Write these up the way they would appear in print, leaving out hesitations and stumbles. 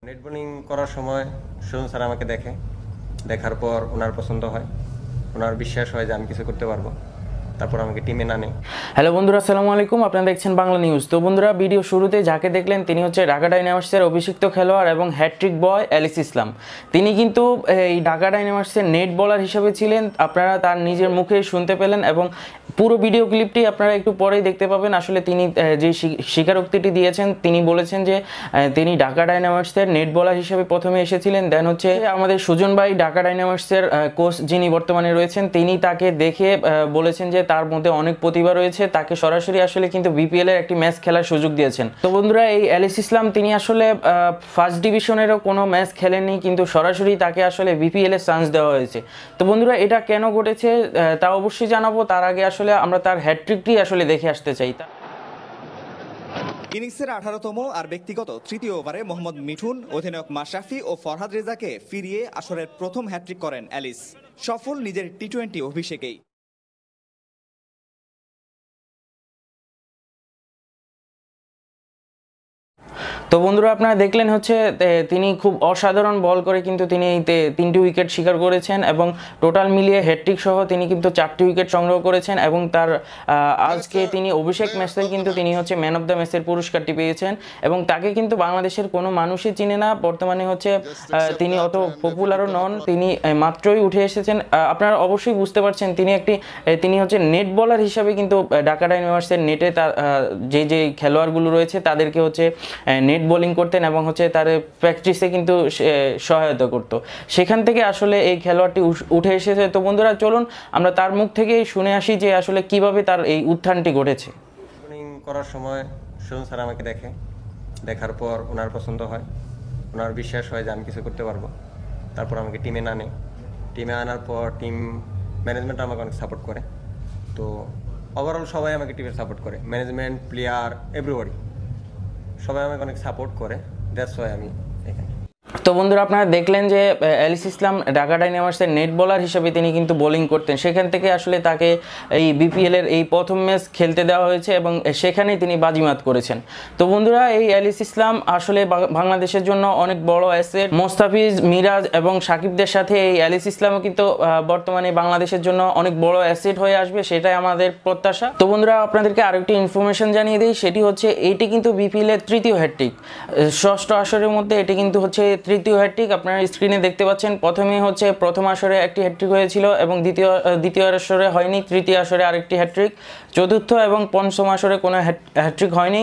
Net bowling করার সময় Sujan sir আমাকে দেখে, দেখার পর ওনার পছন্দ হয়, ওনার বিশ্বাস হয় যে আমি কিছু করতে পারবো, তারপর আমাকে টিমে না নেয়। হ্যালো বন্ধুরা, আসসালামু আলাইকুম। আপনারা দেখছেন বাংলা নিউজ। তো বন্ধুরা, ভিডিও শুরুতে যাকে দেখলেন তিনি হচ্ছে ঢাকা ডাইনামার্সের অভিষিক্ত খেলোয়াড় এবং হ্যাট্রিক বয় এলিস ইসলাম। তিনি কিন্তু এই ঢাকা ডাইনামার্সের নেট বোলার হিসেবে ছিলেন। আপনারা তার নিজের মুখেই শুনতে পেলেন এবং পুরো ভিডিও ক্লিপটি আপনারা একটু পরেই দেখতে পাবেন। আসলে তিনি যে স্বীকারোক্তিটি দিয়েছেন, তিনি বলেছেন যে তিনি ঢাকা ডাইনামার্সের নেট বোলার হিসেবে প্রথমে এসেছিলেন। দেন হচ্ছে আমাদের সুজন ভাই, ঢাকা ডাইনামার্সের কোচ যিনি বর্তমানে রয়েছেন, তিনি তাকে দেখে বলেছেন যে তার মধ্যে অনেক প্রতিভা রয়েছে, তাকে সরাসরি আসলে কিন্তু বিপিএল এর একটি ম্যাচ খেলার সুযোগ দিয়েছেন। তো বন্ধুরা, এই এলিস ইসলাম তিনি আসলে ফার্স্ট ডিভিশনেরও কোনো ম্যাচ খেলেননি, কিন্তু সরাসরি তাকে আসলে বিপিএল এর চান্স দেওয়া হয়েছে। তো বন্ধুরা, এটা কেন ঘটেছে তা অবশ্যই জানাবো। তার আগে আসলে আমরা তার হ্যাট্রিকটি আসলে দেখে আসতে চাই। ইনিংসের 18তম আর ব্যক্তিগত তৃতীয় ওভারে মোহাম্মদ মিঠুন, অধিনায়ক মাশরাফি ও ফরহাদ রেজাকে ফিরিয়ে আসরের প্রথম হ্যাট্রিক করেন এলিস। সফল নিজের টি-20 অভিষেকেই। তো বন্ধুরা, আপনারা দেখলেন হচ্ছে তিনি খুব অসাধারণ বল করে কিন্তু তিনি এই 3টি উইকেট শিকার করেছেন এবং টোটাল মিলিয়ে হ্যাট্রিক সহ তিনি কিন্তু 4টি উইকেট সংগ্রহ করেছেন এবং তার আজকে তিনি অভিষেক ম্যাচে কিন্তু তিনি হচ্ছে ম্যান অফ দ্য ম্যাচের পুরস্কারটি পেয়েছেন এবং তাকে কিন্তু বাংলাদেশের কোনো মানুষই চিনে না। বর্তমানে হচ্ছে তিনি অত পপুলারও নন, তিনি মাত্রই উঠে এসেছেন। আপনারা অবশ্যই বুঝতে পারছেন তিনি হচ্ছে নেট বলার হিসাবে কিন্তু ঢাকা ডাইনামার্সের নেটে তার যে খেলোয়াড়গুলো রয়েছে তাদেরকে হচ্ছে নেট বোলিং করতেন এবং হচ্ছে তার প্র্যাকটিসে কিন্তু সহায়তা করতো। সেখান থেকে আসলে এই খেলোয়াড়টি উঠে এসেছে। তো বন্ধুরা, চলুন আমরা তার মুখ থেকেই শুনে আসি যে আসলে কিভাবে তার এই উত্থানটি ঘটেছে। বোলিং করার সময় সুজন স্যার আমাকে দেখে, দেখার পর ওনার পছন্দ হয়, ওনার বিশ্বাস হয় যে আমি কিছু করতে পারবো, তারপর আমাকে টিমে না নেয়। টিমে আনার পর টিম ম্যানেজমেন্ট আমাকে অনেক সাপোর্ট করে। তো ওভারঅল সবাই আমাকে টিমে সাপোর্ট করে, ম্যানেজমেন্ট, প্লেয়ার, এভরিবডি সবাই আমাকে অনেক সাপোর্ট করে। দ্যাটস ওয়াই আমি এখানে। তো বন্ধুরা, আপনারা দেখলেন যে এলিস ইসলাম ঢাকা ডাইনামার্সের নেট বোলার হিসেবে তিনি কিন্তু বোলিং করতেন। সেখান থেকে আসলে তাকে এই বিপিএল এর এই প্রথম ম্যাচ খেলতে দেওয়া হয়েছে এবং সেখানেই তিনি বাজিমাত করেছেন। তো বন্ধুরা, এই এলিস ইসলাম আসলে বাংলাদেশের জন্য অনেক বড় অ্যাসেট। মোস্তাফিজ, মিরাজ এবং সাকিবদের সাথে এই এলিস ইসলামও কিন্তু বর্তমানে বাংলাদেশের জন্য অনেক বড় অ্যাসেট হয়ে আসবে, সেটাই আমাদের প্রত্যাশা। তো বন্ধুরা, আপনাদেরকে আরেকটি ইনফরমেশন জানিয়ে দিই, সেটি হচ্ছে এইটি কিন্তু বিপিএল এর তৃতীয় হ্যাট্রিক। ষষ্ঠ আসরের মধ্যে এটি কিন্তু হচ্ছে তৃতীয় হ্যাট্রিক। আপনারা স্ক্রিনে দেখতে পাচ্ছেন, প্রথম আসরে একটি হ্যাট্রিক হয়েছিল এবং দ্বিতীয় আসরে হয়নি, তৃতীয় আসরে আরেকটি হ্যাট্রিক, চতুর্থ এবং পঞ্চম আসরে কোনো হ্যাট্রিক হয়নি।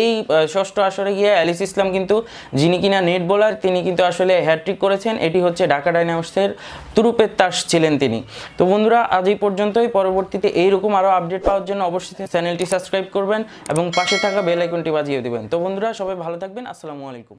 এই ষষ্ঠ আসরে গিয়ে এলিস ইসলাম কিন্তু, যিনি কিনা নেট বোলার, তিনি কিন্তু আসলে হ্যাট্রিক করেছেন। এটি হচ্ছে ঢাকা ডাইনামার্সের তুরুপের তাস ছিলেন তিনি। তো বন্ধুরা, আজ এই পর্যন্তই। পরবর্তীতে এইরকম আরও আপডেট পাওয়ার জন্য অবশ্যই চ্যানেলটি সাবস্ক্রাইব করবেন এবং পাশে থাকা বেল আইকনটি বাজিয়ে দেবেন। তো বন্ধুরা, সবাই ভালো থাকবেন। আসসালামু আলাইকুম।